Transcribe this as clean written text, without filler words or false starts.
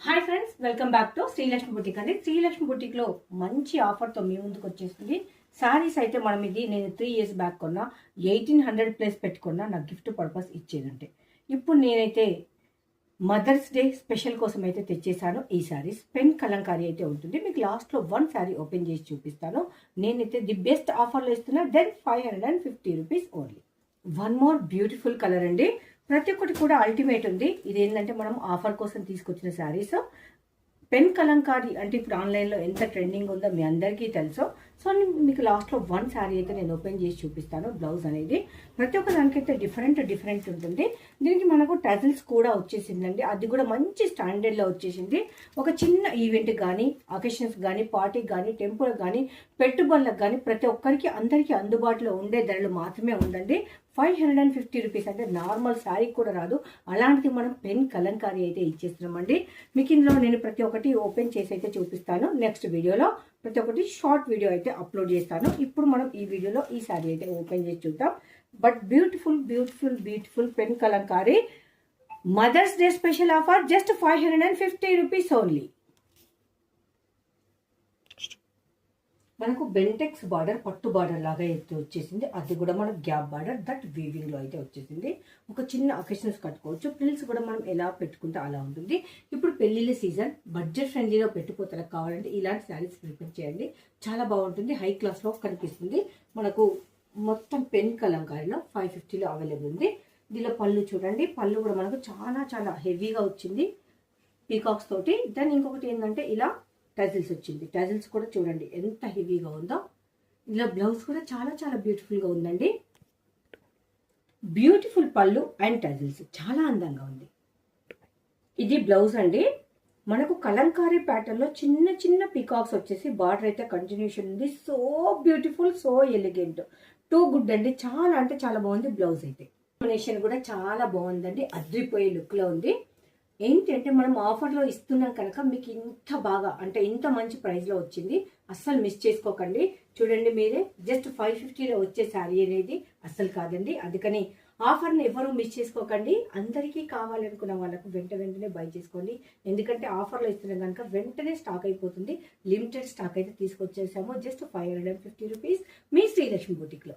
Hi friends, welcome back to Srilakshmi boutique అండి. Srilakshmi boutique లో మంచి ఆఫర్తో మీ ముందుకు వచ్చేస్తుంది. శారీస్ అయితే మనం ఇది నేను 3 years బ్యాక్ కొన్నా, 1800 ప్లస్ పెట్టుకున్నా నాకు గిఫ్ట్ పర్పస్ ఇచ్చేదంటే. ఇప్పుడు నేనైతే మదర్స్ డే స్పెషల్ కోసం అయితే తెచ్చేసాను. ఈ శారీస్ పెన్ కలంకారీ అయితే ఉంటుంది. మీకు లాస్ట్లో 1 శారీ ఓపెన్ చేసి చూపిస్తాను. నేనైతే ది బెస్ట్ ఆఫర్లో ఇస్తున్నా. Then 550 rupees only. One more beautiful colour అండి. ప్రతి ఒక్కటి కూడా అల్టిమేట్ ఉంది. ఇది ఏంటంటే మనం ఆఫర్ కోసం తీసుకొచ్చిన శారీస్. పెన్ కలంకారీ అంటే ఇప్పుడు ఆన్లైన్లో ఎంత ట్రెండింగ్ ఉందో మీ అందరికీ తెలుసు. సో మీకు లాస్ట్లో 1 శారీ అయితే నేను ఓపెన్ చేసి చూపిస్తాను. బ్లౌజ్ అనేది ప్రతి ఒక్క దానికైతే డిఫరెంట్ ఉంటుంది. దీనికి మనకు టజిల్స్ కూడా వచ్చేసిందండి. అది కూడా మంచి స్టాండర్డ్లో వచ్చేసింది. ఒక చిన్న ఈవెంట్ కానీ, అకేషన్స్ కానీ, పార్టీకి కానీ, టెంపుల్ కానీ, పెట్టుబడులకు కానీ ప్రతి ఒక్కరికి అందరికీ అందుబాటులో ఉండే ధరలు మాత్రమే ఉందండి. 550 రూపీస్ అంటే నార్మల్ శారీ కూడా రాదు. అలాంటిది మనం పెన్ కలంకారీ అయితే ఇచ్చేస్తున్నామండి. మీకు ఇందులో నేను ప్రతి ఒక్కటి ఓపెన్ చేసి అయితే చూపిస్తాను. నెక్స్ట్ వీడియోలో ప్రతి ఒక్కటి షార్ట్ వీడియో అయితే అప్లోడ్ చేస్తాను. ఇప్పుడు మనం ఈ వీడియోలో ఈ శారీ అయితే ఓపెన్ చేసి చూద్దాం. But beautiful pen kalamkari mother's day special offer just 550 rupees only. మనకు బెంటెక్స్ బార్డర్, పట్టు బార్డర్ లాగా అయితే వచ్చేసింది. అది కూడా మనకు గ్యాప్ బార్డర్, దట్ వీవింగ్ లో అయితే వచ్చేసింది. ఒక చిన్న అకేషన్స్ కట్టుకోవచ్చు. ప్రిల్స్ కూడా మనం ఎలా పెట్టుకుంటే అలా ఉంటుంది. ఇప్పుడు పెళ్లిళ్ళ సీజన్, బడ్జెట్ ఫ్రెండ్లీలో పెట్టుకోతలకు కావాలంటే ఇలాంటి శారీస్ ప్రిపేర్ చేయండి. చాలా బాగుంటుంది. హై క్లాస్ లో కనిపిస్తుంది. మనకు మొత్తం పెన్ కలంకారీలో 550లో అవైలబుల్ ఉంది. దీనిలో పళ్ళు చూడండి. పళ్ళు కూడా మనకు చాలా హెవీగా వచ్చింది పీకాక్స్ తోటి. దాని ఇంకొకటి ఏంటంటే ఇలా టజిల్స్ వచ్చింది. టజిల్స్ కూడా చూడండి ఎంత హెవీగా ఉందో. ఇలా బ్లౌజ్ కూడా చాలా బ్యూటిఫుల్గా ఉందండి. బ్యూటిఫుల్ పళ్ళు అండ్ టజిల్స్ చాలా అందంగా ఉంది. ఇది బ్లౌజ్ అండి. మనకు కలంకారీ ప్యాటర్న్ లో చిన్న పీకాక్స్ వచ్చేసి బార్డర్ అయితే కంటిన్యూషన్ ఉంది. So beautiful, so elegant, too good అండి. చాలా అంటే చాలా బాగుంది. బ్లౌజ్ అయితే కాంబినేషన్ కూడా చాలా బాగుందండి. అద్రిపోయే లుక్ లో ఉంది. ఏంటంటే మనం ఆఫర్లో ఇస్తున్నాం కనుక మీకు ఇంత బాగా అంటే ఇంత మంచి ప్రైస్లో వచ్చింది. అస్సలు మిస్ చేసుకోకండి. చూడండి మీరే, జస్ట్ 550లో వచ్చే శారీ అనేది అస్సలు కాదండి. అందుకని ఆఫర్ని ఎవరు మిస్ చేసుకోకండి. అందరికీ కావాలనుకున్న వాళ్ళకు వెంటనే బై చేసుకోండి. ఎందుకంటే ఆఫర్లో ఇస్తున్నాం కనుక వెంటనే స్టాక్ అయిపోతుంది. లిమిటెడ్ స్టాక్ అయితే తీసుకొచ్చేసాము. జస్ట్ 550 రూపీస్ మీ శ్రీలక్ష్మి బుటిక్లో.